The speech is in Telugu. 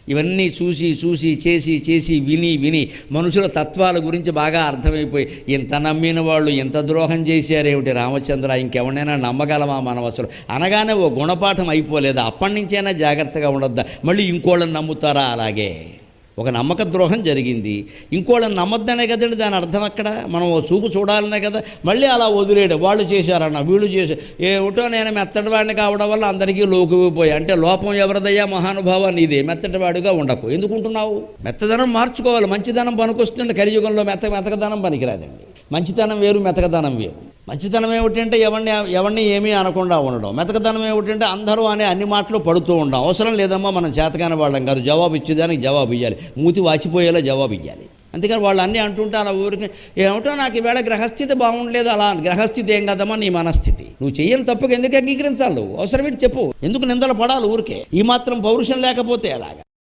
ఇవన్నీ చూసి చూసి చేసి చేసి విని మనుషుల తత్వాల గురించి బాగా అర్థమైపోయి ఇంత నమ్మిన వాళ్ళు ఇంత ద్రోహం చేశారేమిటి రామచంద్ర, ఇంకెవరైనా నమ్మగలమా మనం అసలు అనగానే ఓ గుణపాఠం అయిపోలేదా? అప్పటి నుంచైనా జాగ్రత్తగా ఉండొద్దా? మళ్ళీ ఇంకోళ్ళని నమ్ముతారా? అలాగే ఒక నమ్మక ద్రోహం జరిగింది, ఇంకోళ్ళని నమ్మొద్దనే కదండి దాని అర్థం. అక్కడ మనం ఓ చూపు చూడాలనే కదా. మళ్ళీ అలా వదిలేయడం, వాళ్ళు చేశారన్న వీళ్ళు చేశారు, ఏమిటో నేను మెత్తటివాడిని కావడం వల్ల అందరికీ లోకుపోయి. అంటే లోపం ఎవరిదయ్యా మహానుభావ? నీదే. మెత్తటివాడిగా ఉండకు. ఎందుకుంటున్నావు? మెత్తదనం మార్చుకోవాలి. మంచిదనం పనికొస్తుంది. కలియుగంలో మెతకదనం పనికిరాదండి. మంచితనం వేరు, మెతకదనం వేరు. మంచితనం ఏమిటంటే ఎవరిని ఏమీ అనకుండా ఉండడం. మెతకదనం ఏమిటంటే అందరూ అనే అన్ని మాటలు పడుతూ ఉండడం. అవసరం లేదమ్మా, మనం చేతకాని వాళ్ళం కాదు. జవాబు ఇచ్చేదానికి జవాబు ఇవ్వాలి, మూతి వాచిపోయేలా జవాబు ఇవ్వాలి. అందుకని వాళ్ళు అన్నీ అంటుంటే అలా ఊరికి ఏమిటో నాకు ఈవేళ గ్రహస్థితి బాగుండలేదు. అలా గ్రహస్థితి ఏం కదమ్మా, నీ మనస్థితి. నువ్వు చెయ్యని తప్పుకు ఎందుకు అంగీకరించాలి? అవసరమేంటి చెప్పు. ఎందుకు నిందలు పడాలి ఊరికే? ఈ మాత్రం పౌరుషం లేకపోతే ఎలాగా?